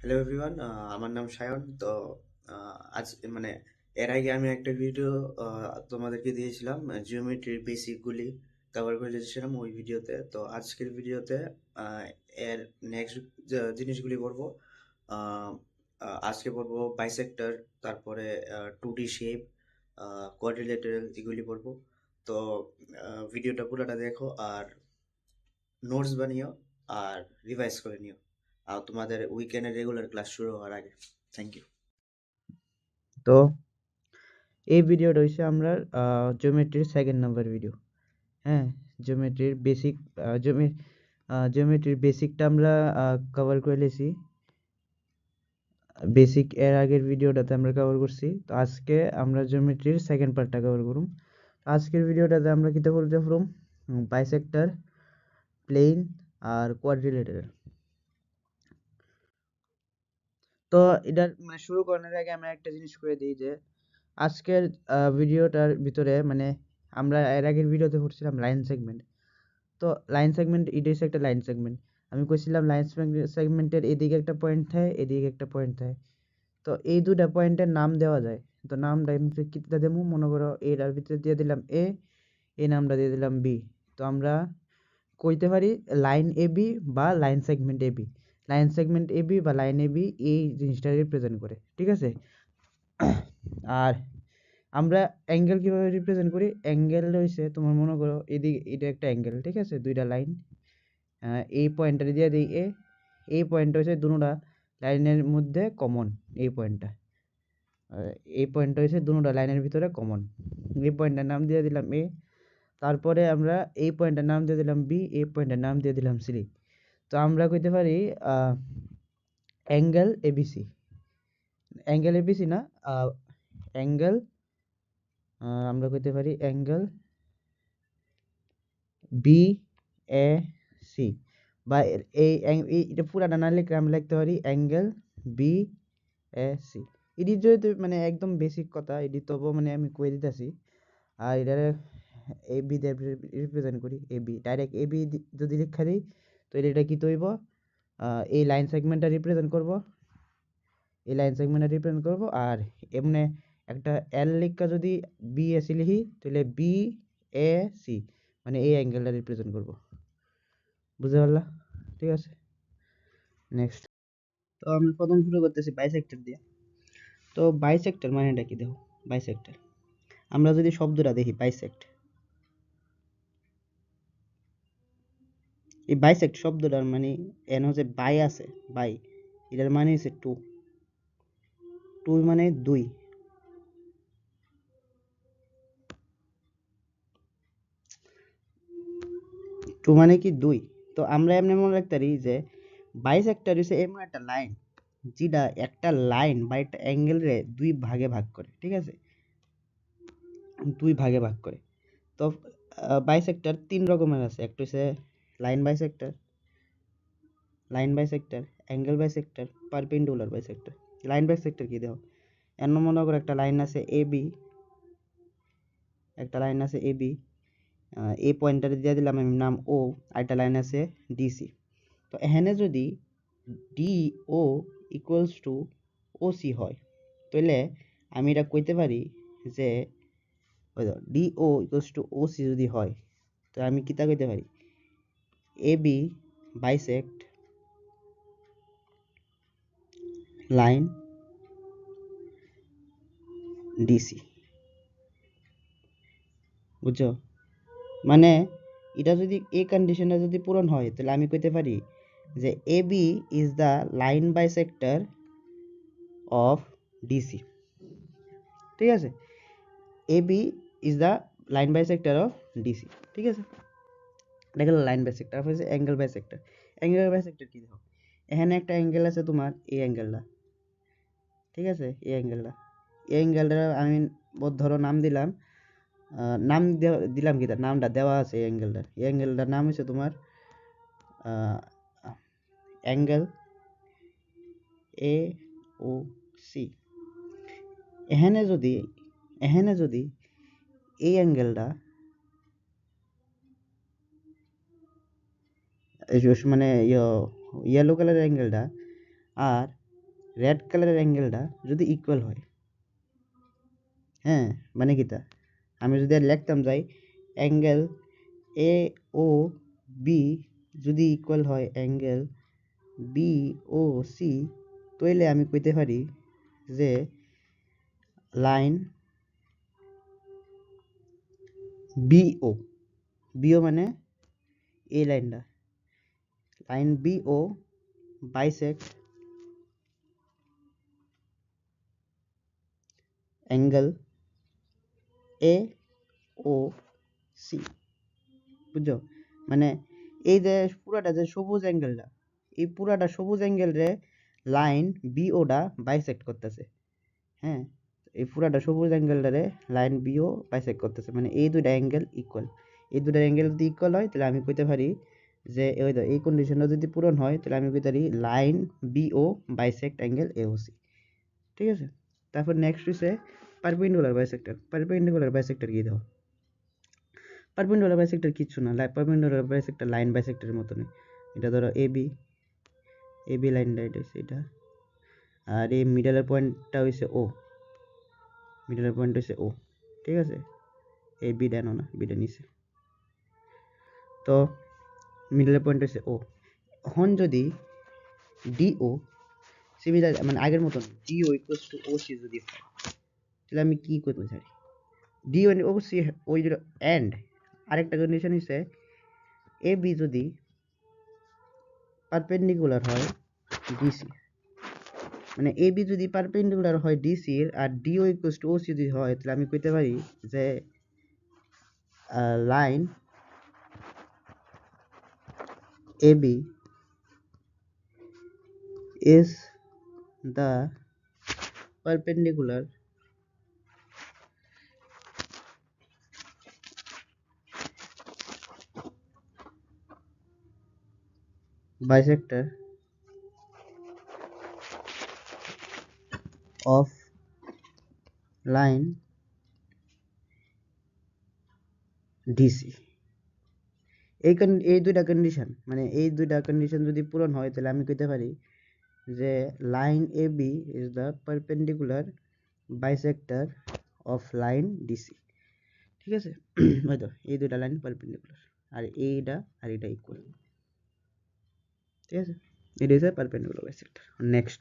Hello everyone, আমার নাম সায়ন। তো আজ মানে এর আগে আমি একটা ভিডিও তোমাদেরকে দিয়েছিলাম, জিওমেট্রির বেসিকগুলি কভার করে দিয়েছিলাম ওই ভিডিওতে। তো আজকের ভিডিওতে আহ, এর নেক্সট জিনিসগুলি পড়বো। আহ, আজকে পড়বো বাইসেক্টর, তারপরে 2D শেপ, কোয়াড্রিলেটারাল, এগুলি পড়বো। তো ভিডিওটা পুরোটা দেখো আর নোটস বানিও আর রিভাইজ করে নিও তোমাদের উইকেন্ডের রেগুলার ক্লাস শুরু হওয়ার আগে। Thank you. তো এই ভিডিওটা হচ্ছে আমরা জিওমেট্রির সেকেন্ড নাম্বার ভিডিও। হ্যাঁ, জিওমেট্রির বেসিক জিওমেট্রির বেসিকটা আমরা কভার করে লেছি। বেসিক এর আগের ভিডিওটাতে আমরা কভার করছি। তো আজকে আমরা জিওমেট্রির সেকেন্ড পার্টটা কভার করুম। আজকের ভিডিওটাতে আমরা কিতা বলতে পারুম, বাইসেক্টর, প্লেন আর কোয়াড্রিলেটারাল। তো এটা মানে শুরু করার আগে আমরা একটা জিনিস করে দিই যে আজকের ভিডিওটার ভিতরে মানে আমরা এর আগের ভিডিওতে পড়ছিলাম লাইন সেগমেন্ট। তো লাইন সেগমেন্ট এটা হচ্ছে একটা লাইন সেগমেন্ট। আমি কইছিলাম লাইন সেগমেন্টের এদিকে একটা পয়েন্ট থাকে, এদিকে একটা পয়েন্ট থাকে। তো এই দুটা পয়েন্টের নাম দেওয়া যায়। তো নামটা আমি কিতা দেবো, মনে করো এটার ভিতরে দিয়ে দিলাম এ, এই নামটা দিয়ে দিলাম বি। তো আমরা কইতে পারি লাইন এ বি বা line segment A B. Line segment A B বা লাইন এ বি এই জিনিসটা রিপ্রেজেন্ট করে, ঠিক আছে। আর আমরা অ্যাঙ্গেল কিভাবে রিপ্রেজেন্ট করি, অ্যাঙ্গেল হইছে তোমার মনে করো এদিকে এটা একটা অ্যাঙ্গেল, ঠিক আছে, দুইটা লাইন। এই পয়েন্টটা দিয়ে দিই এ, এই পয়েন্টটা হচ্ছে দুটোটা লাইনের মধ্যে কমন। এই পয়েন্টটা এই পয়েন্টটা হচ্ছে দুটোটা লাইনের ভিতরে কমন। এই পয়েন্টটার নাম দিয়ে দিলাম এ। তারপরে আমরা এই পয়েন্টটার নাম দিয়ে দিলাম বি, এই পয়েন্টের নাম দিয়ে দিলাম সি। তো আমরা কইতে পারি অ্যাঙ্গেল এবিসি। অ্যাঙ্গেল এবিসি না, অ্যাঙ্গেল, আমরা কইতে পারি অ্যাঙ্গেল বি এ সি। বা এটা পুরাটা না লিখে আমরা লিখতে পারি অ্যাঙ্গেল বি এ সি। এটি যেহেতু মানে একদম বেসিক কথা, এটি তবু মানে আমি কই দিতেছি। আর এটা এ বি দিয়ে রিপ্রেজেন্ট করি, A B direct A B যদি লিখা দিই তো এটা কি তৈব, এই লাইন সেগমেন্টটা রিপ্রেজেন্ট করব, এই লাইন সেগমেন্টটা রিপ্রেজেন্ট করব। আর এমনি একটা এল লিখা যদি বি এ সি লিখি তাহলে বি এ সি মানে এই অ্যাঙ্গেলটা রিপ্রেজেন্ট করব। বুঝতে পারলা? ঠিক আছে, নেক্সট। তো আমরা প্রথম শুরু করতেছি বাইসেক্টর দিয়ে। তো বাইসেক্টর মানেটা কি দেখো, বাইসেক্টর আমরা যদি শব্দটা দেখি বাইসেক্ট, এই বাইসেক্ট শব্দটার মানে এন হচ্ছে বাই আছে, বাই, এটার মানে হচ্ছে টু। টু মানে দুই, টু মানে কি দুই। তো আমরা এমনি মনে রাখতে পারি যে বাইসেক্টর হচ্ছে এমন একটা লাইন যেটা একটা লাইন বা একটা অ্যাঙ্গেল রে দুই ভাগে ভাগ করে, ঠিক আছে, দুই ভাগে ভাগ করে। তো বাইসেক্টর তিন রকমের আছে, একটা হচ্ছে line bisector, line bisector, angle bisector, perpendicular bisector. Line bisector কি দেখো, এমন মনে করো একটা লাইন আছে এ বি, একটা লাইন আছে এ বি, এই পয়েন্টটারে দিয়ে দিলাম আমি নাম ও, আর একটা লাইন আছে ডিসি। তো এখানে যদি D O equals to O C হয় তাহলে আমি এটা কইতে পারি যে D O equals to O C যদি হয় তো আমি কিতা কইতে পারি, A B bisect line DC. বুঝছো? মানে এটা যদি এই কন্ডিশনটা যদি পূরণ হয় তাহলে আমি কইতে পারি যে A B is the line bisector of DC. ঠিক আছে, A B is the line bisector of DC. ঠিক আছে, এটা গেল লাইন বাইসেক্টর। তারপর হচ্ছে অ্যাঙ্গেল বাইসেক্টর। অ্যাঙ্গেল বাইসেক্টর কি দেখো, এখানে একটা অ্যাঙ্গেল আছে তোমার এই অ্যাঙ্গেলটা, ঠিক আছে, এই অ্যাঙ্গেলটা, এই অ্যাঙ্গেলটা আমি ধরো নাম দিলাম, নাম দিলাম কি, তার নামটা দেওয়া আছে এই অ্যাঙ্গেলটার, এই অ্যাঙ্গেলটার নাম হচ্ছে তোমার অ্যাঙ্গেল এ ও সি। এখানে যদি এই অ্যাঙ্গেলটা মানে ইয়েলো কালারের অ্যাঙ্গেলটা আর রেড কালারের অ্যাঙ্গেলটা যদি ইকুয়াল হয়, হ্যাঁ মানে কিতা, আমি যদি আর লিখতাম যাই অ্যাঙ্গেল এ ও বি যদি ইকুয়াল হয় অ্যাঙ্গেল বি ও সি, তাইলে আমি কইতে পারি যে লাইন বিও, বিও মানে এই লাইনটা, line BO bisect angle A O C, বুঝছো? মানে এই যে পুরাটা যে সবুজ অ্যাঙ্গেলটা, এই পুরাটা সবুজ অ্যাঙ্গেলরে লাইন বিওটা বাইসেক্ট করতেছে, হ্যাঁ এই পুরাটা সবুজ অ্যাঙ্গেলটারে লাইন বিও বাইসেক্ট করতেছে, মানে এই দুইটা অ্যাঙ্গেল ইকুয়াল, এই দুইটা অ্যাঙ্গেল যদি ইকুয়াল হয় তাহলে আমি কইতে পারি যে এই কন্ডিশনটা যদি পূরণ হয় তাহলে আমি কইতে পারি line BO bisect angle AOC. ঠিক আছে, তারপর নেক্সট হচ্ছে পারপেন্ডিকুলার বাইসেক্টর। পারপেন্ডিকুলার বাইসেক্টর কি দাও? পারপেন্ডিকুলার বাইসেক্টর কিচ্ছু না, পারপেন্ডিকুলার বাইসেক্টর লাইন বাইসেক্টরের মতনই। এটা ধরো এবি, এবি লাইনটা এটা হচ্ছে এটা, আর এই মিডলের পয়েন্টটা হইছে ও, মিডলের পয়েন্ট হইছে ও। ঠিক আছে, এই বিটা নো না, বিটা নিচে, তো মিডলের পয়েন্ট হইছে ও। এখন যদি ডিও সিমিলার মানে আগের মতন ডিও ইকুয়ালস টু ওসি যদি হয় তাহলে আমি কি করতে চাই? ডিও ওসি ওই এন্ড আরেকটা কন্ডিশন হইছে এ বি যদি পারপেন্ডিকুলার হয় ডিসি, মানে এ বি যদি পারপেন্ডিকুলার হয় ডিসির আর ডিও ইকুয়ালস টু ওসি যদি হয় তাহলে আমি কইতে পারি যে line A B is the perpendicular bisector of line DC। এই দুইটা কন্ডিশন, মানে এই দুইটা কন্ডিশন যদি পূরণ হয় তাহলে আমি কইতে পারি যে line A B is the perpendicular bisector of line DC. ঠিক আছে, ওই তো এই দুইটা লাইন পারপেন্ডিকুলার, আর এইটা আর এটা ইকুয়াল। ঠিক আছে, এটা হচ্ছে পারপেন্ডিকুলার বাইসেক্টর। নেক্সট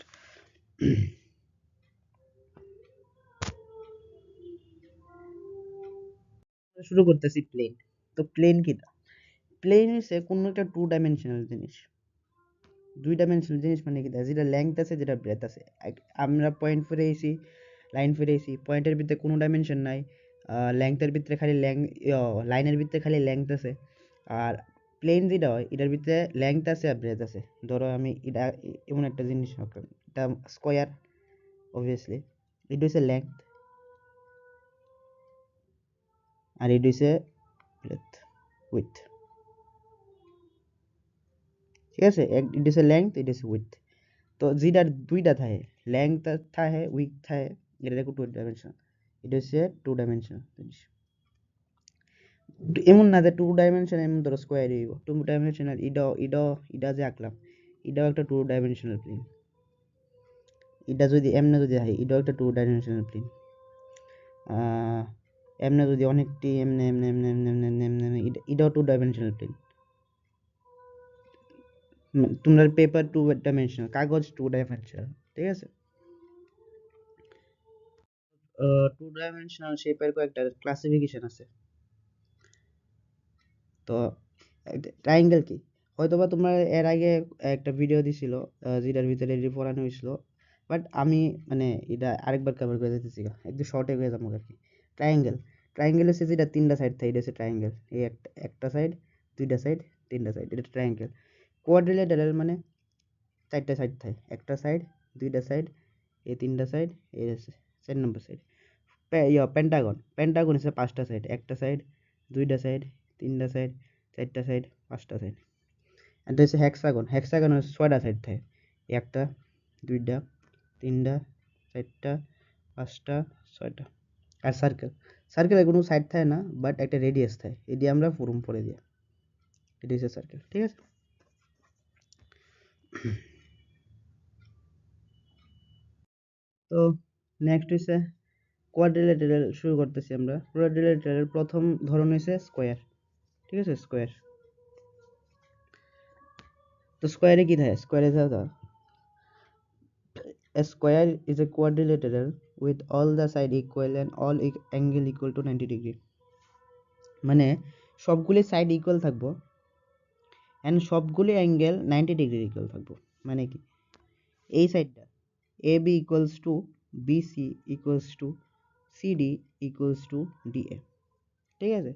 শুরু করতেছি প্লেন। তো প্লেন কিটা? প্লেন হচ্ছে কোনো একটা টু ডাইমেনশনাল জিনিস। দুই ডাইমেনশনাল জিনিস মানে কি, যেটা লেংথ আছে যেটা ব্রেথ আছে। আমরা পয়েন্ট ফিরে এসি, লাইন ফিরে এসি, পয়েন্টের ভিতরে কোনো ডাইমেনশন নাই, লেংথের ভিতরে খালি লাইনের ভিতরে খালি লেংথ আছে। আর প্লেন যেটা হয় এটার ভিতরে লেংথ আছে আর ব্রেথ আছে। ধরো আমি এটা এমন একটা জিনিস, এটা স্কোয়ার অবভিয়াসলি, এটা হচ্ছে লেংথ আর এটা হচ্ছে ব্রেথ উইথ। ঠিক আছে, এটা হচ্ছে লেংথ, এটা হচ্ছে উইথ। তো যেটার দুইটা থাকে, লেংথ থাকে উইথ থাকে, এটা দেখো টু ডাইমেনশনাল, এটা হচ্ছে টু ডাইমেনশনাল জিনিস। এমন না যে টু ডাইমেনশনাল এমন ধরো স্কোয়ার হইব, টু ডাইমেনশনাল এটা যে আঁকলাম এটাও একটা টু ডাইমেনশনাল প্লেন। এটা যদি এমনে যদি হয় এটাও একটা টু ডাইমেনশনাল প্লেন। এমনে যদি অনেকটি এমনে এমনে এমনে এমনে এমনে এমনে এমনে এমনে এটাও টু ডাইমেনশনাল প্লেন। তোমরা পেপার টু ডাইমেনশনাল, কাগজ টু ডাইমেনশনাল। ঠিক আছে, টু ডাইমেনশনাল শেপের কয়েকটা ক্লাসিফিকেশন আছে। তো ট্রায়াঙ্গেল কি, হয়তোবা তোমার এর আগে একটা ভিডিও দিছিল যেটার ভিতরে এটি পড়ানো হয়েছিল, বাট আমি মানে এটা আরেকবার কভার করে দিতেছি, একটু শর্টে করে যাবো আর কি। ট্রায়াঙ্গেল, ট্রায়াঙ্গেল হচ্ছে যেটা তিনটা সাইড থাকে, এটা হচ্ছে ট্রায়াঙ্গেল। এই একটা সাইড, দুইটা সাইড, তিনটা সাইড, এটা ট্রায়াঙ্গেল। কোয়াড্রিলেটারাল মানে চারটা সাইড থাকে, একটা সাইড, দুইটা সাইড, এই তিনটা সাইড, এই হচ্ছে 4 নম্বর সাইড। পেন্টাগন, পেন্টাগন হচ্ছে 5টা সাইড, একটা সাইড, দুইটা সাইড, তিনটা সাইড, চারটা সাইড, 5টা সাইড। এটা হচ্ছে হেক্সাগন, হেক্সাগন হচ্ছে 6টা সাইড থাকে, একটা, দুইটা, তিনটা, চারটা, 5টা, 6টা। আর সার্কেল, সার্কেলের কোনো সাইড থাকে না বাট একটা রেডিয়াস থাকে, এটি আমরা ফর্ম পরে দিই, এটি হচ্ছে সার্কেল। ঠিক আছে, তো নেক্সট হইছে কোয়াড্রিল্যাটারাল শুরু করতেছি আমরা। কোয়াড্রিল্যাটারাল প্রথম ধরন হইছে স্কোয়ার, ঠিক আছে, স্কোয়ার। তো স্কোয়ারে কি থাকে? স্কোয়ারে থাকে a square is a quadrilateral with all the side equal and all angle equal to 90 degree। মানে সবগুলি সাইড ইকুয়াল থাকবো এন্ড সবগুলি অ্যাঙ্গেল 90 ডিগ্রি ইকুয়াল থাকবো। মানে কি, এই সাইডটা A B equals to B C equals to C D equals to D A, ঠিক আছে।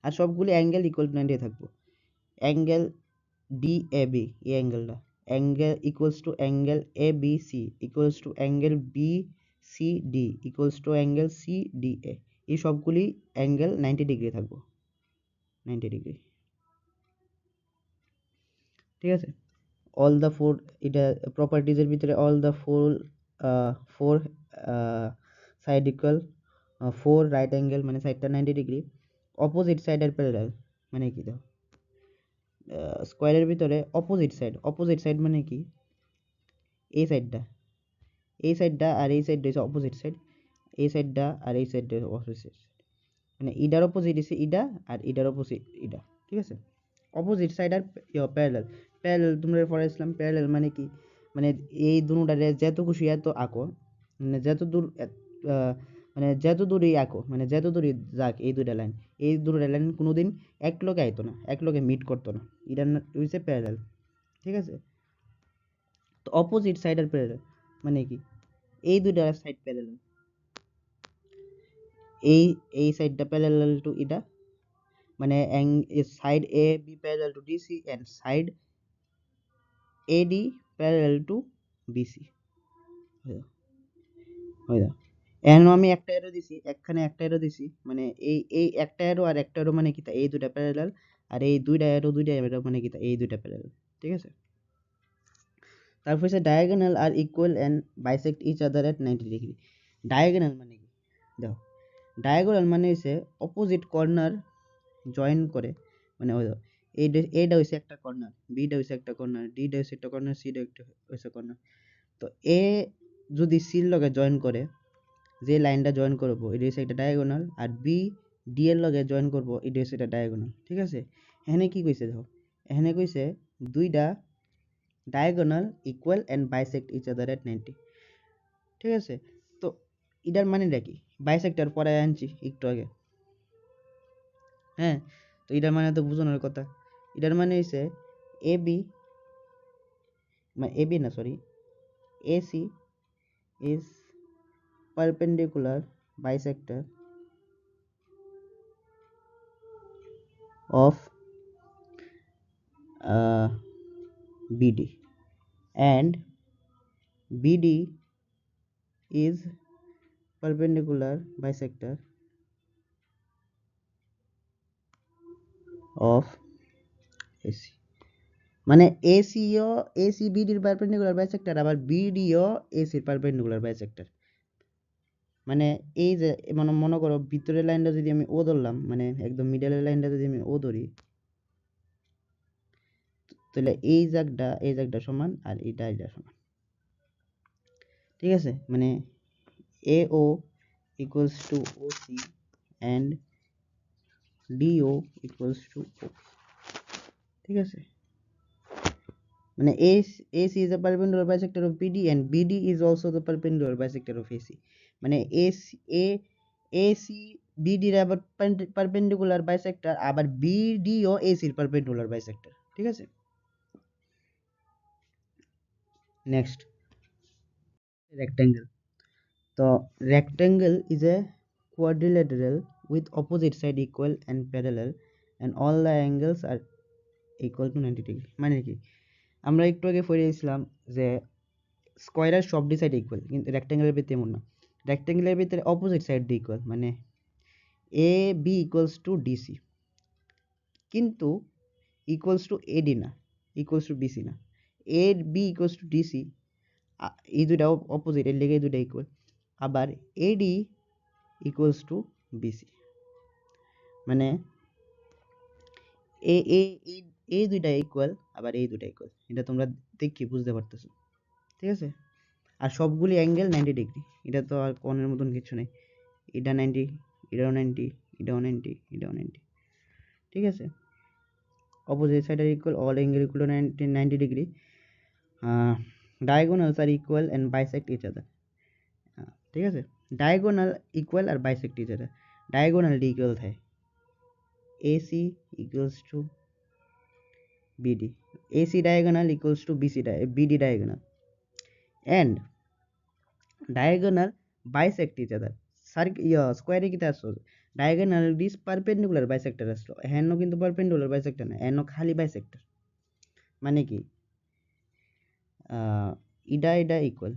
আর সবগুলি অ্যাঙ্গেল ইকুয়াল টু 90 থাকবো। অ্যাঙ্গেল ডি এ বি, এই অ্যাঙ্গেলটা angle equals to angle A B C equals to angle B C D equals to angle C D A, এই সবগুলি angle 90 degree থাকবো, 90 degree, ঠিক আছে। অল দ্য ফোর, এটা প্রপার্টিজের ভিতরে all the four side equal, four right angle মানে সাইডটা 90 degree, opposite সাইডের প্যারালাল। মানে কি, দাও স্কোয়ারের ভিতরে অপোজিট সাইড মানে কি, এই সাইডটা, এই সাইডটা আর এই সাইডটা হচ্ছে অপোজিট সাইড, এই সাইডটা আর এই সাইডটা অপোজিট সাইড। মানে ইডার অপোজিট হচ্ছে ইডা আর ইডার অপোজিট ইডা, ঠিক আছে। Opposite side are parallel. Parallel তোমরা পড়াইছিলাম, প্যারালাল মানে কি, মানে এই দুটারে যত খুশি এত আঁকো, মানে যত দূর মানে যত দূরই আঁকো, মানে যত দূরই যাক এই দুটা লাইন, এই দুটো লাইন কোনোদিন এক লগে আইতো না, এক লগে মিট করতো না, এটা হচ্ছে প্যারালাল, ঠিক আছে। তো অপোজিট সাইড আর প্যারালাল মানে কি, এই দুটা সাইড প্যারালাল, এই এই সাইডটা প্যারালাল টু এটা, মানে side A B parallel to DC and side AD parallel to BC. হয়ে যাও, এখন আমি একটা এরো দিছি, এখানে একটা এরো দিছি, মানে এই এই একটা এরো আর একটা এরো মানে কি, এই দুটা প্যারালাল, আর এই দুইটা এরো মানে কি, এই দুইটা প্যারালাল, ঠিক আছে। তারপর হচ্ছে ডায়াগোনাল আর equal and bisect each other at 90 degree. Diagonal মানে কি, দেখো ডায়াগোনাল মানে হচ্ছে অপোজিট কর্নার জয়েন করে, মানে ওই এইটা হচ্ছে একটা কর্নার, বিটা হচ্ছে একটা কর্নার, ডিটা হচ্ছে একটা কর্নার, সিটা একটা হচ্ছে কর্নার। তো এ যদি সির লগে জয়েন করে, যে লাইনটা জয়েন করবো এটা হচ্ছে একটা ডায়াগোনাল, আর বি ডি এর লগে জয়েন করবো এটা হচ্ছে একটা ডায়াগোনাল, ঠিক আছে। এখানে কি কইছে, দেখো এখানে কইছে দুইটা diagonal equal and bisect each other at 90, ঠিক আছে। তো এটার মানেটা কি, বাইসেক্টর পরে আনছি একটু আগে, হ্যাঁ। তো এটার মানে তো বোঝানোর কথা, এটার মানে হচ্ছে এ বি, মানে এ বি না sorry, AC is perpendicular bisector of BD and BD is perpendicular bisector of AC। মানে এসিও এসি বিডির পারপেন্ডিকুলার বাইসেক্টর, আবার বিডিও এসির পারপেন্ডিকুলার বাইসেক্টর। মানে এই যে মানে মনে করো ভিতরের লাইনটা যদি আমি ও ধরলাম, মানে একদম মিডলের লাইনটা যদি আমি ও ধরি, তাহলে এই জায়গাটা সমান আর এটা সমান, ঠিক আছে। মানে AO equals to OC and DO equals to OP, ঠিক আছে। মানে AC is a perpendicular bisector of BD and BD is also the perpendicular bisector of AC। মানে AC BD এর আবার perpendicular bisector, আবার BD ও AC এর perpendicular bisector, ঠিক আছে। Next rectangle। তো rectangle is a quadrilateral with opposite side equal and parallel and all the angles are equal to 90 degree। মানে কি, আমরা একটু আগে পড়েছিলাম যে স্কোয়ারের সব সাইড ইকুয়াল, কিন্তু রেক্ট্যাঙ্গেলের ভিতরে এমন না। রেক্ট্যাঙ্গেলের ভিতরে অপোজিট সাইড ইকুয়াল, মানে A B equals two DC, কিন্তু ইকুয়ালস টু এডি না, ইকুয়ালস টু বিসি না। এ বি ইকুয়ালস টু ডিসি, এই দুইটা অপোজিট, এর লেগে এই দুইটা ইকুয়াল। আবার এডি ইকুয়ালস টু বিসি, মানে এ এ এই দুইটা ইকুয়াল, আবার এই দুইটা ইকুয়াল। এটা তোমরা দেখি বুঝতে পারতেছো, ঠিক আছে। আর সবগুলি অ্যাঙ্গেল 90 ডিগ্রি। এটা তো আর কোণের মতন কিছু নেই। এটা 90, এটাও 90, এটাও 90, এটাও 90, ঠিক আছে। Opposite side R equal, all angle equal to 90 degree. Diagonals are equal and bisect each other, ঠিক আছে। ডায়াগোনাল ইকুয়াল আর bisect each other. Diagonal D equal થાય AC equals to BD, AC diagonal equals to BD diagonal, and diagonal bisect each other. স্কোয়ারে কিতা আসলো, diagonal this perpendicular bisector আসলো, হ্যানো কিন্তু perpendicular bisector না, হ্যানো খালি বাইসেক্টর। মানে কি ইডা ইডা ইকুয়াল,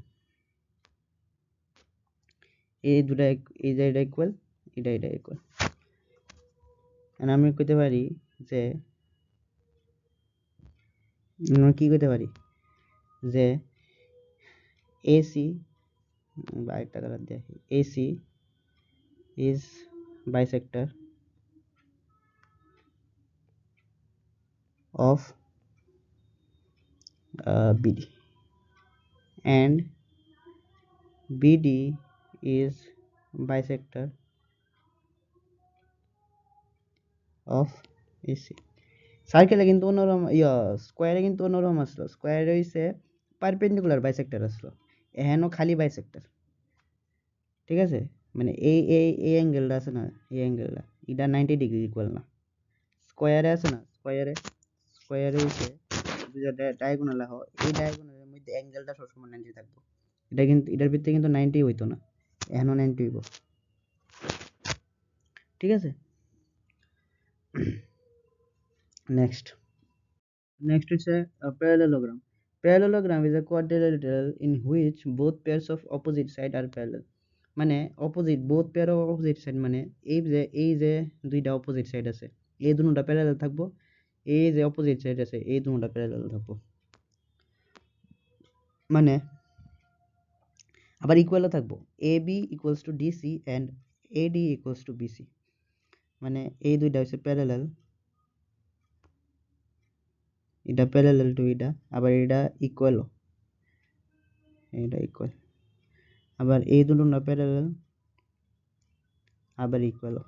এই দুটা এইটা এটা ইকুয়াল, এটা এটা ইকুয়াল। আমি কইতে পারি যে কি কইতে পারি যে AC বা একটা কালার দিয়ে AC is bisector of BD, and BD is bisector of AC. সার্কেলে কিন্তু অন্যরকম, স্কোয়ারে কিন্তু অন্যরকম আসলো, স্কোয়ারে হইছে পারপেন্ডিকুলার বাইসেক্টর আসলো, এখানেও খালি বাইসেক্টর, ঠিক আছে। মানে এই অ্যাঙ্গেলটা আছে না, এই অ্যাঙ্গেলটা এটা 90 ডিগ্রি ইকুয়াল না। স্কোয়ারে আছে না, স্কোয়ারে হইছে ডায়াগোনাল হয়, এই ডায়াগোনালের মধ্যে অ্যাঙ্গেলটা সবসময় 90 থাকবে। এটা কিন্তু এটার ভিতরে কিন্তু 90 হইতো না, এখনো 90 হইব, ঠিক আছে। নেক্সট হচ্ছে parallelogram. Parallelogram is a quadrilateral in which both pairs of opposite side are parallel. মানে opposite, both pair of opposite side, মানে এই যে দুইটা অপোজিট সাইড আছে, এই দুটোটা প্যারালাল থাকবো, এই যে অপোজিট সাইড আছে এই দুটোটা প্যারালাল থাকবো। মানে আবার ইকুয়ালও থাকবো, AB equals to DC and AD equals to BC। মানে এই দুইটা হচ্ছে প্যারালাল, এটা প্যারালাল টু এটা, আবার এটা ইকুয়ালও, এটা ইকুয়াল, আবার এই দুটো না প্যারালাল, আবার ইকুয়ালও,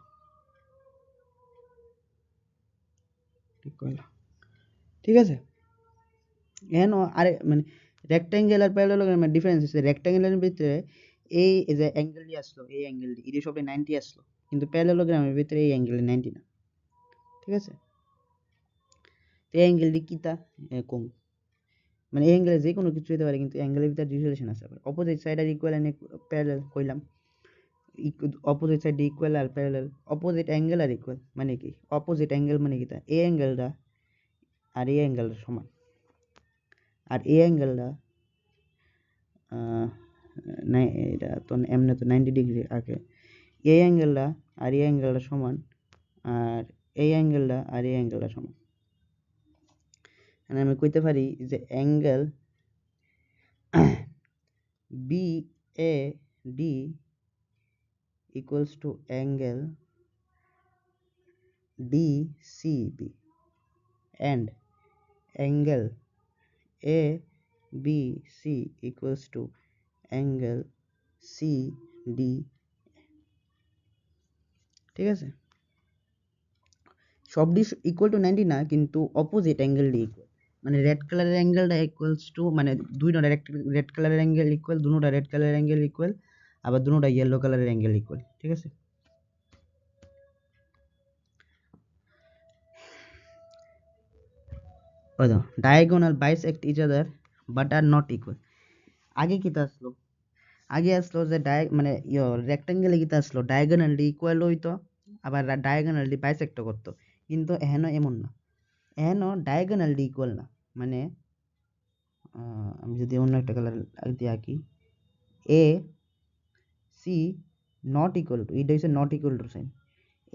ইকুয়াল, ঠিক আছে। এন আরে মানে রেক্ট্যাঙ্গেল আর প্যারালেলোগ্রামের ডিফারেন্স হচ্ছে রেক্ট্যাঙ্গেলের ভিতরে এই যে অ্যাঙ্গেলটি আসলো, এই অ্যাঙ্গেলটি এটি সবই 90 আসলো, কিন্তু প্যারালেলোগ্রামের ভিতরে এই অ্যাঙ্গেল 90 না, ঠিক আছে। তো এই অ্যাঙ্গেলটি কিতা কম, মানে এই অ্যাঙ্গেলে যে কোনো কিছু হতে পারে, কিন্তু অ্যাঙ্গেলের ভিতরে রিলেশন আছে। আবার opposite side R equal and parallel কইলাম, অপোজিট সাইড ইকুয়াল আর প্যারালাল, অপোজিট অ্যাঙ্গেল আর ইকুয়াল মানে কি, অপোজিট অ্যাঙ্গেল মানে কিতা, এই অ্যাঙ্গেলটা আর এই অ্যাঙ্গেলটা সমান, আর এই অ্যাঙ্গেলটা এটা তো এমনি তো 90 ডিগ্রি আগে, এই অ্যাঙ্গেলটা আর এই অ্যাঙ্গেলটা সমান, আর এই অ্যাঙ্গেলটা আর এই অ্যাঙ্গেলটা সমান। আমি কইতে পারি যে angle BAD equals to angle DCB, and angle ABC equals to angle CD, ঠিক আছে। সবটি ইকুয়াল টু 90 না, কিন্তু অপোজিট অ্যাঙ্গেলটি ইকুয়াল, মানে রেড কালারের অ্যাঙ্গেলটা ইকুয়ালস টু, মানে দুইটা রেড কালারের অ্যাঙ্গেল ইকুয়াল, দুটোটা রেড কালারের অ্যাঙ্গেল ইকুয়াল, আবার দুটোটা ইয়েলো কালারের অ্যাঙ্গেল ইকুয়াল, ঠিক আছে। ওই তো diagonal bisect each other but are not equal. আগে কিতা আসলো, আগে আসলো যে মানে রেক্ট্যাঙ্গেলে কিতা আসলো, ডায়াগোনালটি ইকুয়াল হইতো, আবার ডায়াগোনালটি বাইসেক্ট করতো, কিন্তু এহেনো এমন না, এহেনো ডায়াগোনালটি ইকুয়াল না। মানে আমি যদি অন্য একটা কালার দিয়ে আঁকি, A C not equal to, এটা হচ্ছে not equal to sign,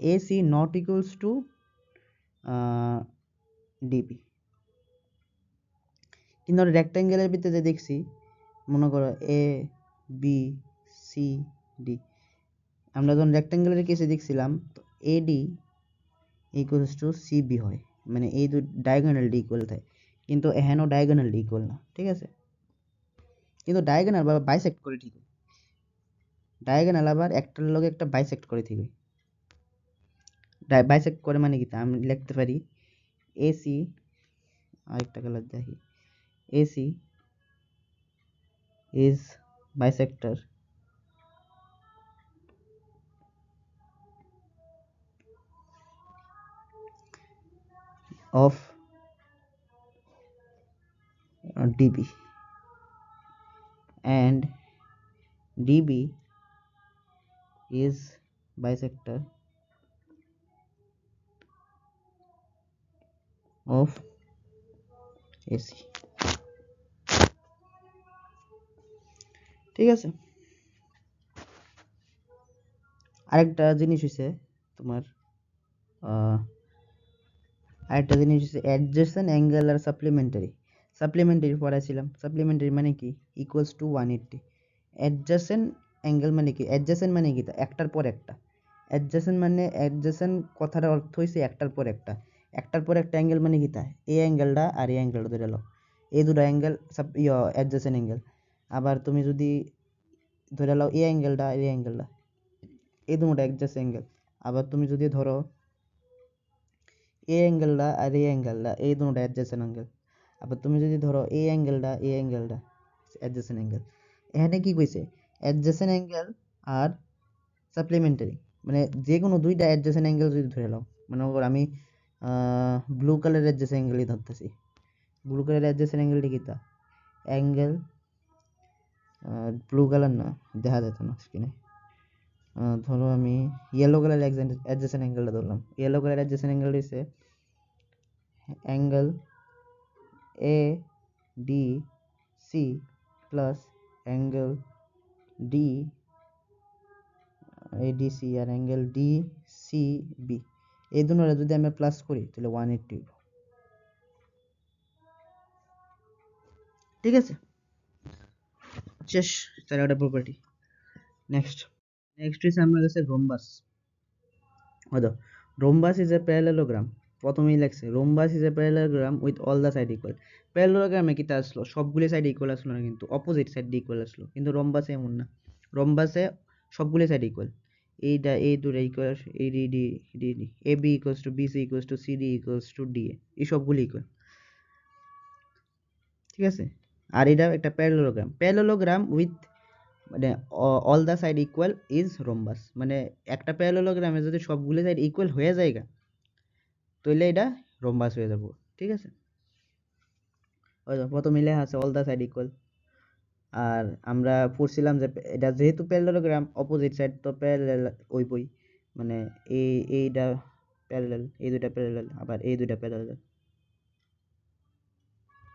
A C not equals to DP. কিন্তু রেক্ট্যাঙ্গেলের ভিতরে দেখছি, মনে করো এ বি সি ডি, আমরা যখন রেক্ট্যাঙ্গেলের কেসে দেখছিলাম তো এডি ইকুয়ালস টু সিবি হয়, মানে এই দুই ডায়াগোনালটি ইকুয়াল থাকে, কিন্তু এখানেও ডায়াগোনালটি ইকুয়াল না, ঠিক আছে। কিন্তু ডায়াগোনাল বা বাইসেক্ট করে ঠিক হয়। ডায়াগোনাল আবার একটার লগে একটা বাইসেক্ট করে ঠিক হয়। বাইসেক্ট করে মানে কি তা আমি লিখতে পারি এসি, আরেকটা কালার দেখি, AC is bisector of DB and DB is bisector of AC। ঠিক আছে, আরেকটা জিনিস হইছে তোমার আরেকটা জিনিস হচ্ছে অ্যাডজেসেন্ট অ্যাঙ্গেল আর সাপ্লিমেন্টারি পড়াইছিলাম। সাপ্লিমেন্টারি মানে কি ইকুয়ালস টু 180। অ্যাডজেসেন্ট অ্যাঙ্গেল মানে কি, অ্যাডজেসেন্ট মানে কি একটার পর একটা। অ্যাডজেসেন্ট কথার অর্থ হইছে একটার পর একটা। একটার পর একটা অ্যাঙ্গেল মানে কি তা এই অ্যাঙ্গেলটা আর এই অ্যাঙ্গেলটা ধরে নাও, এই দুটো অ্যাঙ্গেল অ্যাডজেসেন্ট অ্যাঙ্গেল। আবার তুমি যদি ধরে নাও এই অ্যাঙ্গেলটা আর এই অ্যাঙ্গেলটা, এই দুটো অ্যাডজেসেন্ট অ্যাঙ্গেল। আবার তুমি যদি ধরো এই অ্যাঙ্গেলটা আর এই অ্যাঙ্গেলটা, এই দুটো অ্যাডজেসেন্ট অ্যাঙ্গেল। আবার তুমি যদি ধরো এই অ্যাঙ্গেলটা অ্যাডজেসেন্ট অ্যাঙ্গেল। এখানে কি কইছে অ্যাডজেসেন্ট অ্যাঙ্গেল আর সাপ্লিমেন্টারি, মানে যে কোনো দুইটা অ্যাডজেসেন্ট অ্যাঙ্গেল যদি ধরে নাও, মনে করো আমি ব্লু কালারের অ্যাডজেসেন্ট অ্যাঙ্গেলই ধরতেছি। ব্লু কালারের অ্যাডজেসেন্ট অ্যাঙ্গেলটা কি তা অ্যাঙ্গেল, ব্লু কালার না দেখা যেত না স্ক্রিনে, ধরো আমি ইয়েলো কালারের অ্যাডজেসেন্ট অ্যাঙ্গেলটা ধরলাম। ইয়েলো কালারের অ্যাডজেসেন্ট অ্যাঙ্গেল হইছে angle A D C plus angle D ADC আর অ্যাঙ্গেল ডি সি বি, এই দুটোরে যদি আমরা প্লাস করি তাহলে 180। ঠিক আছে, শেষ তাহলে ওটা প্রপার্টি। নেক্সট হচ্ছে আমার কাছে রোম্বাস। হয়তো রোম্বাস ইজ এ প্যারালেলোগ্রাম, প্রথমেই লেখছে rhombus is a parallelogram with all the side equal. প্যারালেলোগ্রামে কিটা আসলো সবগুলি সাইড ইকুয়াল আসলো না, কিন্তু অপোজিট সাইড ইকুয়াল আসলো। কিন্তু রোম্বাসে এমন না, রোম্বাসে সবগুলি সাইড ইকুয়াল। এইটা এই দুটো ইকুয়াল, এই D D D D A B equals to BC equals to CD equals to D A, এই সবগুলি ইকুয়াল। ঠিক আছে, আর এটা একটা প্যারালেলোগ্রাম উইথ মানে all the side equal is rhombus. মানে একটা প্যারালেলোগ্রামে যদি সবগুলি সাইড ইকুয়াল হয়ে যায় তাহলে এটা রোম্বাস হয়ে যাবো। ঠিক আছে, ওই তো প্রথমে লেখা আছে অল দ্য সাইড ইকুয়াল। আর আমরা পড়ছিলাম যে এটা যেহেতু প্যারালেলোগ্রাম অপোজিট সাইড তো প্যারালেল ওই মানে এইটা প্যারালেল, এই দুইটা প্যারালেল, আবার এই দুইটা প্যারালেল।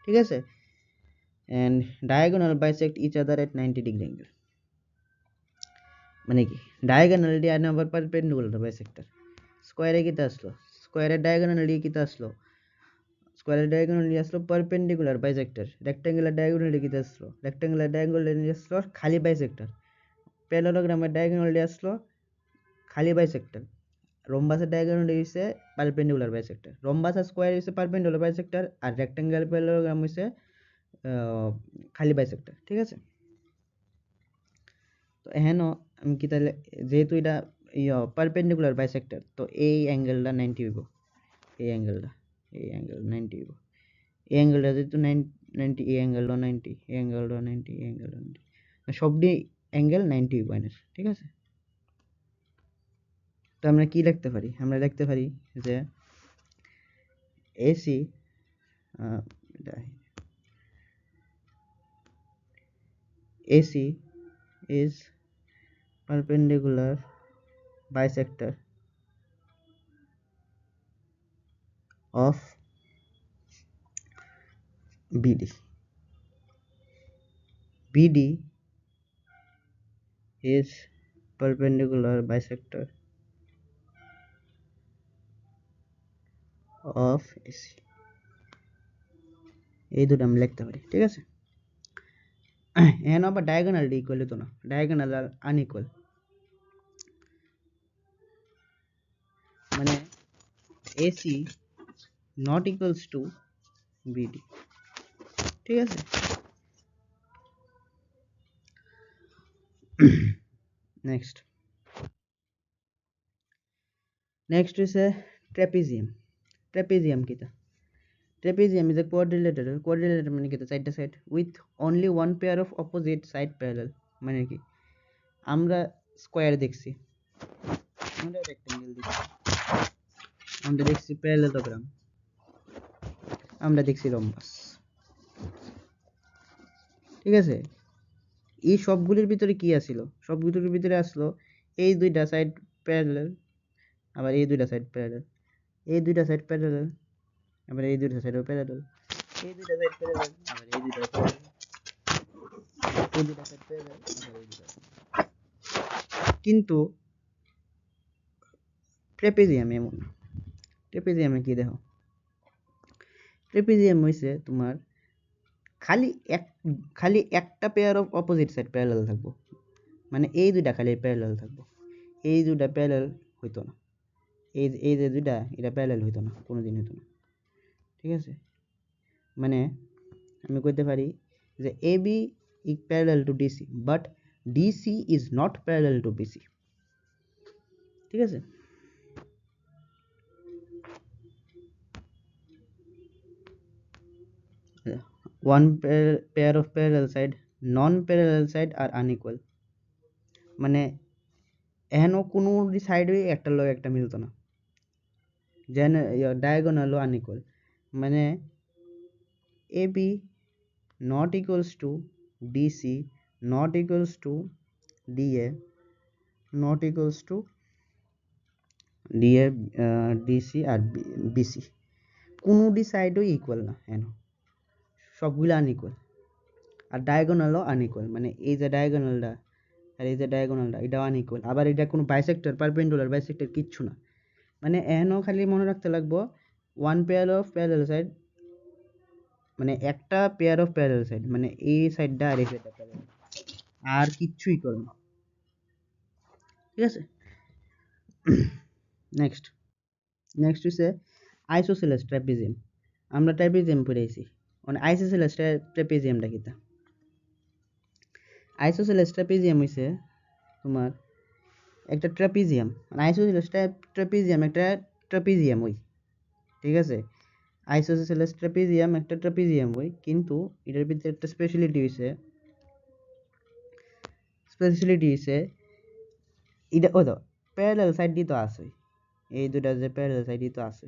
ঠিক আছে, and diagonal bisect each other at 90 degree angle। মানে কি ডায়াগোনালি আর আবার পারপেন্ডিকুলার বাইসেক্টর। স্কোয়ারে কিতে আসলো, স্কোয়ারের ডায়াগোনালি কিতে আসলো, স্কোয়ারের ডায়াগোনালি আসলো পারপেন্ডিকুলার বাইসেক্টর। রেক্ট্যাঙ্গুলার ডায়াগোনালি কিতে আসলো, রেক্ট্যাঙ্গুলার ডায়াগোনালি আসলো খালি বাইসেক্টর। প্যারালেলোগ্রামের ডায়াগোনালি আসলো খালি বাইসেক্টর। রোম্বাসের ডায়াগোনালি হইছে পারপেন্ডিকুলার বাইসেক্টর। রোম্বাস আর স্কোয়ার হইছে পারপেন্ডিকুলার বাইসেক্টর, আর রেক্ট্যাঙ্গুলার প্যারালেলোগ্রাম হইছে খালি বাইসেক্টর। ঠিক আছে, তো এহেনও আমি কি তাহলে যেহেতু এটা পারপেন্ডিকুলার বাইসেক্টর, তো এই অ্যাঙ্গেলটা 90 হইব, এই অ্যাঙ্গেলটা, এই অ্যাঙ্গেল 90 হইব। এই অ্যাঙ্গেলটা যেহেতু 90, এই অ্যাঙ্গেলটা 90, এই অ্যাঙ্গেলটা 90, এই অ্যাঙ্গেলটা 90, সবটি অ্যাঙ্গেল 90 হইব এনের। ঠিক আছে, তো আমরা কি লিখতে পারি, আমরা লিখতে পারি যে AC AC is perpendicular bisector of BD। BD is perpendicular bisector of AC। এই দুটো আমি লিখতে পারি। ঠিক আছে, এখানে আবার ডায়াগোনাল ইকুয়াল হতো না, ডায়াগোনাল আর আনইকুয়াল, মানে AC not equals two BD। ঠিক আছে, নেক্সট হইছে ট্রাপিজিয়াম কিতা trapezium is a quadrilateral মানে কি চারটা side with only one pair of opposite side parallel মানে কি আমরা স্কয়ার দেখছি আমরা রেক্টেঙ্গেল দেখছি আমরা দেখছি প্যারালেলোগ্রাম আমরা দেখছি রম্বাস ঠিক আছে এই সবগুলির ভিতরে কি আছিল সবগুলির ভিতরে আসলো এই দুইটা সাইড প্যারালাল আবার এই দুইটা সাইড প্যারালাল এই দুইটা সাইড প্যারালাল আবার এই দুইটা সাইডও প্যারালাল এই দুইটা সাইড প্যারালাল আবার এই দুইটা প্যারালাল এই দুইটা সাইড প্যারালাল আবার এই দুইটা কিন্তু ট্রেপেজিয়াম এমন না ট্রেপেজিয়ামে কি দেখো ট্রেপেজিয়াম হইছে তোমার খালি একটা pair of opposite side parallel থাকবো মানে এই দুইটা খালি প্যারালাল থাকবো এই দুইটা প্যারালাল হইতো না এই যে দুইটা এটা প্যারালাল হইতো না কোনোদিন হইতো না ঠিক আছে মানে আমি কইতে পারি যে AB is parallel to DC but DC is not parallel to BC ঠিক আছে one pair of parallel side non-parallel side are unequal মানে এহেনো কোনো সাইডে একটার লগে একটা মিলতো না যেন ডায়াগোনালও আনইকুয়াল মানে AB not equals to DC not equals to DA not equals to DA DC আর BC কোনোটি সাইডও ইকুয়াল না হেন সবগুলো আনইকুয়াল আর ডায়াগোনালও আনইকুয়াল মানে এই যে ডায়াগোনালটা আর এই যে ডায়াগোনালটা এটাও আনইকুয়াল আবার এটা কোনো বাইসেক্টর পারপেন্ডিকুলার বাইসেক্টর কিচ্ছু না মানে এহেনও খালি মনে রাখতে লাগবো one pair of parallel side মানে একটা পেয়ার অফ প্যারালাল সাইড মানে এই সাইডটা আর এই সাইডটা প্যারালাল আর কিচ্ছুই করো না ঠিক আছে নেক্সট হচ্ছে আইসোসেলেস ট্রাপিজিয়াম আমরা ট্রাপিজিয়াম পড়েছি মানে আইসোসেলেস ট্রাপিজিয়ামটা কিতা আইসোসেলেস ট্রাপিজিয়াম হইছে তোমার একটা ট্রাপিজিয়াম মানে আইসোসেলেস ট্রাপিজিয়াম একটা ট্রাপিজিয়াম হই ঠিক আছে আইসোসেলেস ট্রাপিজিয়াম একটা ট্রাপিজিয়াম হই কিন্তু এটার ভিতরে একটা স্পেশালিটি হইছে এটা ও তো প্যারালাল সাইড দিয়ে তো আসে এই দুটা যে প্যারালাল সাইড দিয়ে তো আসে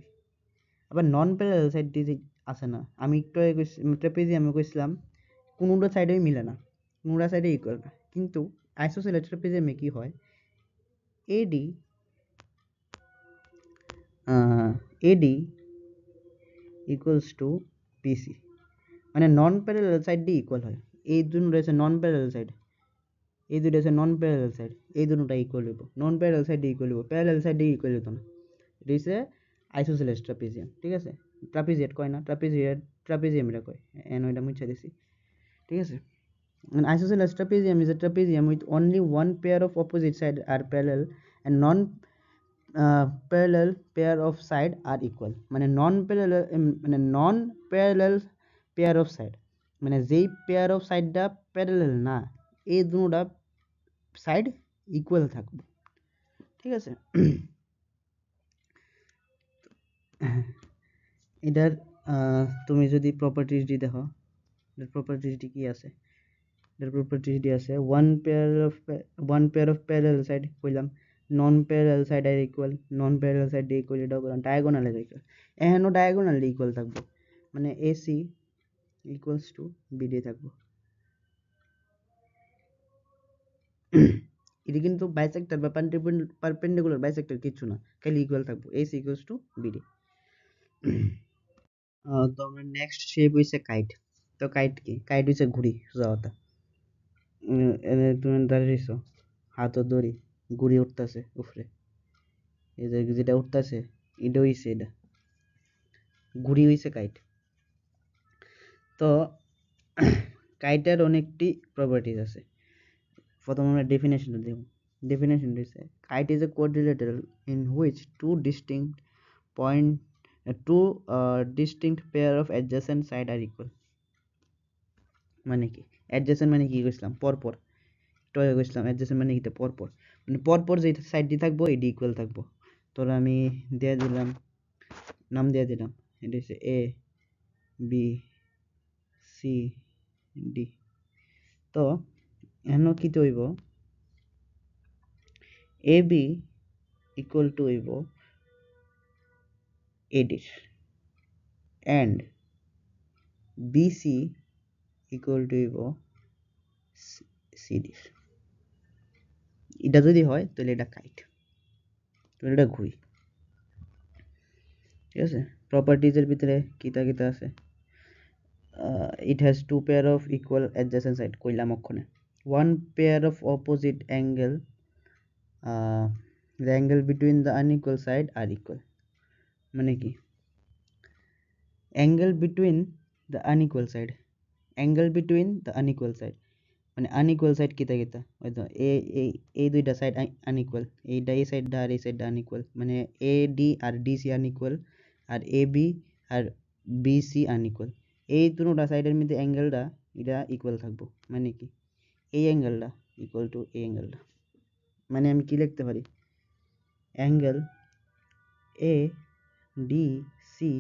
আবার নন প্যারালাল সাইড দিয়ে আসে না আমি একটু ট্রাপিজিয়ামে কইছিলাম কোনোটা সাইডেই মিলে না কোনোটা সাইডে ইকুয়াল না কিন্তু আইসোসেলেস ট্রাপিজিয়ামে কি হয় এডি ইকুয়ালস টু বিসি মানে নন প্যারালাল সাইড দিয়ে ইকুয়াল হয় এই দুটো রয়েছে নন প্যারালাল সাইড এই দুটো আছে নন প্যারালাল সাইড এই দুটোটা ইকুয়াল হইব নন প্যারালাল সাইডে ইকুয়াল হইব প্যারালাল সাইডে ইকুয়াল হতো না এটা হচ্ছে আইসোসেলেস ট্রাপিজিয়াম ঠিক আছে ট্রাপিজিয়েট কয় না ট্রাপিজিয়াম এটা কয় এন ওইটা মুছে দিছি ঠিক আছে An isosceles trapezium is a trapezium with only one pair of opposite side are parallel and non-parallel pair of side are equal মানে নন প্যারালাল পেয়ার অফ সাইড মানে যেই পেয়ার অফ সাইডটা প্যারালাল না এই দুটোটা সাইড ইকুয়াল থাকবে ঠিক আছে এটার তুমি যদি প্রপার্টিসটি দেখো এটার প্রপার্টিসটি কি আছে এটার প্রপার্টিসটি আছে one pair of parallel side কইলাম নন প্যারালাল সাইড আর ইকুয়াল নন প্যারালাল সাইড ইকুয়াল এটাও কইলাম ডায়াগোনাল আর ইকুয়াল এখানেও ডায়াগোনাল ইকুয়াল থাকবো মানে এসি ইকুয়ালস টু বিডি থাকবো এটা কিন্তু বাইসেক্টর বা পারপেন্ডিকুলার বাইসেক্টর কিছু না খালি ইকুয়াল থাকবো এসি ইকুয়ালস টু বিডি তো আমরা নেক্সট শেপ হইছে কাইট তো কাইট কি কাইট হইছে ঘুড়ি সোজা কথা তুমি দাঁড়িয়েছো হাতও দড়ি ঘুড়ি উঠতেছে উপরে এই যে যেটা উঠতেছে এটা হইছে এটা ঘুড়ি হইছে কাইট তো কাইটের অনেকটি প্রপার্টিজ আছে প্রথম আমরা ডেফিনেশনটা দেব ডেফিনেশন হইছে kite is a quadrilateral in which two distinct pair of adjacent side are equal মানে কি অ্যাডজেসেন্ট মানে কি কইছিলাম পরপর একটু একটু আগে কইছিলাম অ্যাডজেসেন্ট মানে কি পরপর, মানে পরপর যে সাইড দিয়ে থাকবো এটি ইকুয়াল থাকবো। তোর আমি দিয়ে দিলাম, নাম দিয়ে দিলাম, এটা হচ্ছে এ বি সি ডি। তো এখন কি হইব, এ বি ইকুয়াল টু হইব এডির অ্যান্ড বিসি ইকুয়াল টু হইব সিডির। এটা যদি হয় তাহলে এটা কাইট, তাহলে এটা ঘুরি। ঠিক আছে, প্রপার্টিজের ভিতরে কিতা কিতা আছে, it has two pair of equal adjacent side কইলাম ওখানে, one pair of opposite angle, the angle between the unequal side are equal, মানে কি angle between the unequal side, angle between the unequal side মানে unequal side কিতা কিতা, ওই তো এই দুইটা সাইড আনইকুয়াল, এইটা এই সাইডটা আর এই সাইডটা আনইকুয়াল, মানে এ ডি আর ডিসি আনইকুয়াল, আর এ বি আর বিসি আনইকুয়াল। এই দুটোটা সাইডের মধ্যে অ্যাঙ্গেলটা এটা ইকুয়াল থাকবো, মানে কি এই অ্যাঙ্গেলটা ইকুয়াল টু এই অ্যাঙ্গেলটা, মানে আমি কি লিখতে পারি, angle A D C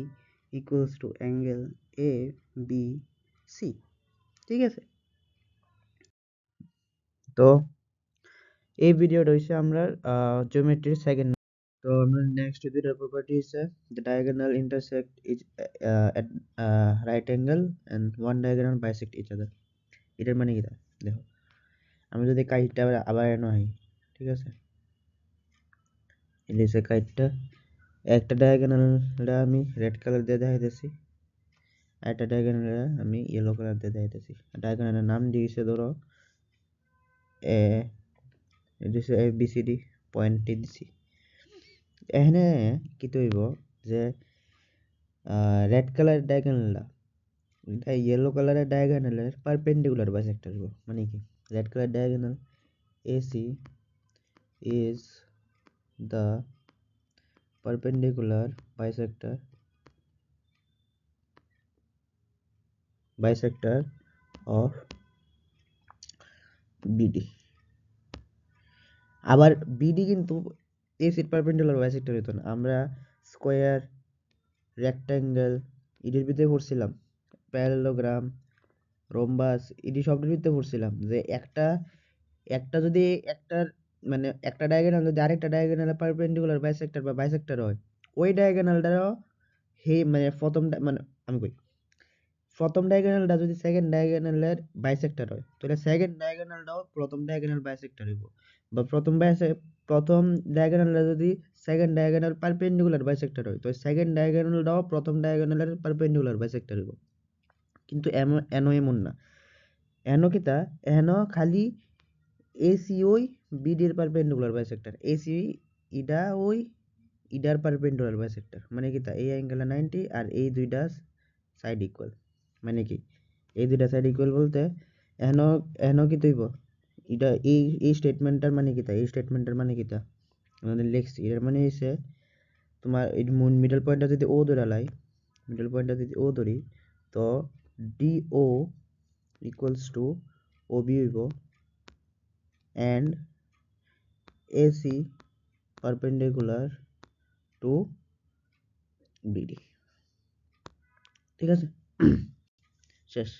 equals to angle A B C. ঠিক আছে, তো এই ভিডিওটা হচ্ছে আমরা জিওমেট্রির সেকেন্ড। তো আমরা নেক্সট দুইটা প্রপার্টি হচ্ছে the diagonal intersect each at right angle and one diagonal bisect each other। এটার মানে কি দেখো, আমি যদি কাইটটা আবার এনো হয়, ঠিক আছে, এই যে কাইটটা একটা ডায়াগোনালটা আমি রেড কালার দিয়ে দেখাইতেছি, একটা ডায়াগোনালটা আমি ইয়েলো কালার দিয়ে দেখাইতেছি। ডায়াগোনালের নাম দিয়েছে ধরো এ, এটা হচ্ছে ABCD পয়েন্ট দিছি। এখানে কি হইব যে রেড কালার ডায়াগোনালটা এটা ইয়েলো কালারের ডায়াগোনালের পারপেন্ডিকুলার বাইসেক্টর হইব, মানে কি red colour diagonal AC is the perpendicular bisector of BD। আবার BD কিন্তু AC এর পারপেন্ডিকুলার বাইসেক্টর হইতো না, আমরা স্কোয়ার, রেক্ট্যাঙ্গেল এটির ভিতরে পড়ছিলাম, প্যারালোগ্রাম, রোম্বাস এটি সবটির ভিতরে পড়ছিলাম যে একটা একটা যদি একটার মানে একটা ডায়াগোনাল যদি আরেকটা ডায়াগোনালের পারপেন্ডিকুলার বাইসেক্টর বা বাইসেক্টর হয়, ওই ডায়াগোনালটারও মানে মানে আমি কই প্রথম ডায়াগোনালটা যদি সেকেন্ড ডায়াগোনালের বাইসেক্টর হয় তাহলে সেকেন্ড ডায়াগোনালটাও প্রথম ডায়াগোনাল বাইসেক্টর হইব, বা প্রথম ডায়াগোনালটা যদি সেকেন্ড ডায়াগোনাল পারপেন্ডিকুলার বাইসেক্টর হয় তো সেকেন্ড ডায়াগোনালটাও প্রথম ডায়াগোনালের পারপেন্ডিকুলার বাইসেক্টর হইব। কিন্তু এমন না, কিতা খালি এসি ওই বিডির পারপেন্ডিকুলার বাইসেক্টর, এসি ইডা ওই ইডার পারপেন্ডিকুলার বাইসেক্টর, মানে কিতা এই অ্যাঙ্গেল 90 আর এই দুইটা সাইড ইকুয়াল, মানে কি এই দুইটা সাইড ইকুয়াল বলতে এহনো কি তৈব এটা এই স্টেটমেন্টটার মানে কিতা, এই স্টেটমেন্টের মানে কিতা আমাদের লিখছি, এর মানে হইছে তোমার এই মিডল পয়েন্টটা যদি ও ধরে লাই, মিডল পয়েন্টটা যদি ও ধরি তো DO ইকুয়ালস টু OB হইব and AC perpendicular to BD। ঠিক আছে, শেষ।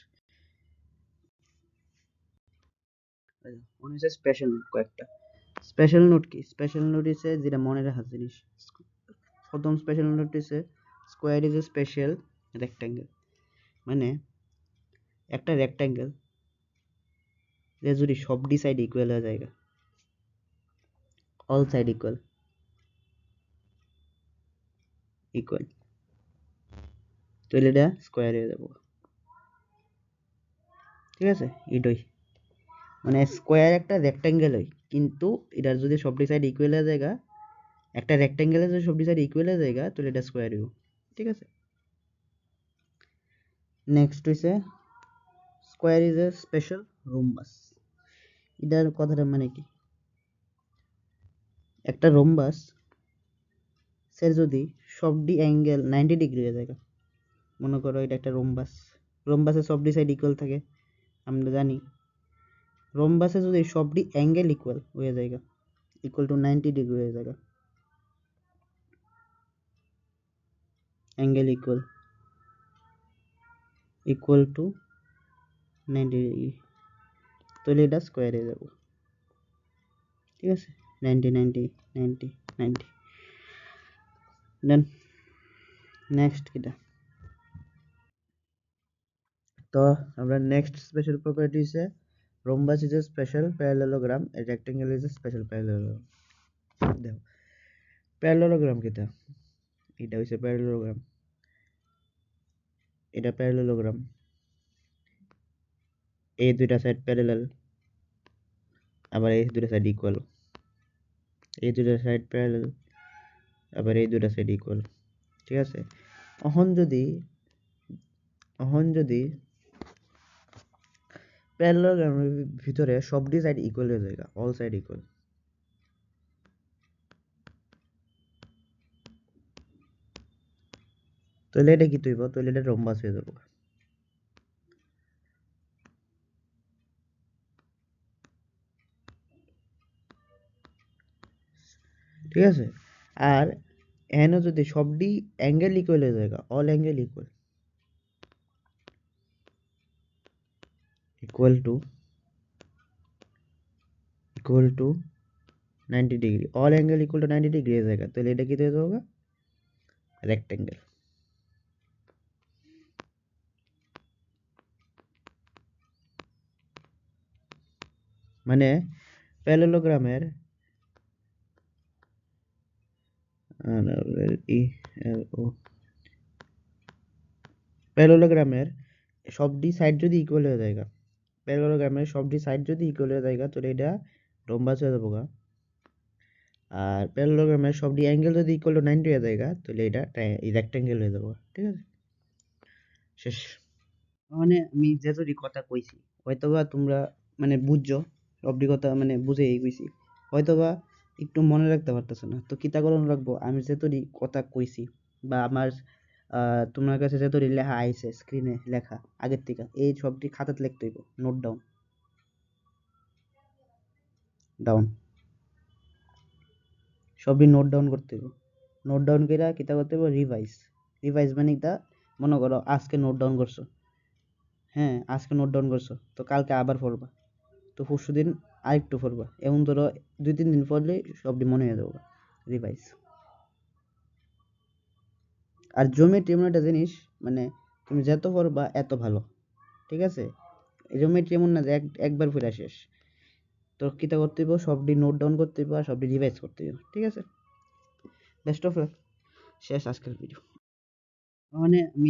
মনে হচ্ছে স্পেশাল নোট কয়েকটা। স্পেশাল নোট কি, স্পেশাল নোট হচ্ছে যেটা মনে রাখার জিনিস। প্রথম স্পেশাল নোট হচ্ছে square is a special rectangle, মানে একটা রেক্ট্যাঙ্গেল যে যদি সবডি সাইড ইকুয়াল হয়ে যায়, অল সাইড ইকুয়াল তাহলে এটা স্কোয়ার হয়ে যাবো। ঠিক আছে, এটাই মানে স্কোয়ার একটা রেক্ট্যাঙ্গেল হয়, কিন্তু এটার যদি সবডি সাইড ইকুয়াল হয়ে যায়, একটা রেক্ট্যাঙ্গেলের যদি সবডি সাইড ইকুয়াল হয়ে যায় তাহলে এটা স্কোয়ার হইব। ঠিক আছে, নেক্সট হইছে square is a special rhombus. এটার কথাটা মানে কি, একটা রোম্বাস সের যদি সবডি অ্যাঙ্গেল 90 ডিগ্রি হয়ে যায়, মনে করো এটা একটা রোম্বাসের সবডি সাইড ইকুয়াল থাকে, আমরা জানি রম্বাসে যদি সবটি অ্যাঙ্গেল ইকুয়াল হয়ে যায়, ইকুয়াল টু 90 ডিগ্রি হয়ে যায়, অ্যাঙ্গেল ইকুয়াল টু 90 ডিগ্রি, তাহলে এটা স্কোয়ার হয়ে যাবো। ঠিক আছে, 90 90 90 90। দেন নেক্সট কিটা, তো আমরা নেক্সট স্পেশাল প্রপার্টি হচ্ছে rhombus is a special parallelogram, a rectangle is a special parallelogram. দেখো প্যারালেলোগ্রাম কিটা, এটা হচ্ছে প্যারালেলোগ্রাম, এটা প্যারালেলোগ্রাম, এই দুইটা সাইড প্যারালাল, আবার এই দুইটা সাইড ইকুয়াল, এই দুইটা সাইড প্যারালাল, আবার এই দুইটা সাইড ইকুয়াল। ঠিক আছে, এখন যদি প্যারালেলোগ্রামের ভিতরে সবটি সাইড ইকুয়াল হয়ে যায়, অল সাইড ইকুয়াল, তাহলে এটা কি তৈব, তাহলে এটা রম্বাস হয়ে যাবো। ঠিক আছে, আর এখানে যদি সবটি অ্যাঙ্গেল ইকুয়াল হয়ে যায়, all angle equal to 90 degree, all angle equal to 90 degree হয়ে যায়, তাহলে এটা কি হয়ে যাবে, রেক্টেঙ্গেল। মানে প্যারালেলোগ্রামের প্যারালেলোগ্রামের সবটি সাইড যদি ইকুয়াল হয়ে যায়, প্যারালেলোগ্রামের সবটি সাইড যদি ইকুয়াল হয়ে যায় তাহলে এটা রম্বাস হয়ে যাবো। আর প্যারালেলোগ্রামের সবটি অ্যাঙ্গেল যদি ইকুয়াল টু 90 হয়ে যায় তাহলে এটা রেক্টেঙ্গেল হয়ে যাবো। ঠিক আছে, শেষ। মানে আমি যেতটি কথা কইছি হয়তোবা তোমরা মানে বুঝছো, সবটি কথা মানে বুঝেই কইছি, হয়তোবা একটু মনে রাখতে পারতেছো না, তো কিতা করণ রাখবো, আমি যেতটি কথা কইছি বা আমার তোমার কাছে যেতটি লেখা আইছে স্ক্রিনে লেখা আগের থেকে, এই সবটি খাতাত লিখতে হইব, নোট ডাউন, সবই নোট ডাউন করতে হইব। নোট ডাউন করে কিতা করতে হইব, রিভাইজ মানে কিতা, মনে করো আজকে নোট ডাউন করছো, হ্যাঁ আজকে নোট ডাউন করছো, তো কালকে আবার পড়বা, তো পরশুদিন আরেকটু পড়বা, এমন ধরো 2-3 দিন পড়লে সবটি মনে হয়ে যাবে, রিভাইজ। আর জিওমেট্রি এমন একটা জিনিস, মানে তুমি যত পড়বা এত ভালো। ঠিক আছে, জিওমেট্রি এমন না যে একবার পড়া শেষ, তো কিতা করতে হইব, সবটি নোট ডাউন করতে হইব আর সবটি রিভাইজ করতে হইব। ঠিক আছে, বেস্ট অফ লাক, শেষ আজকের ভিডিও। মানে আমি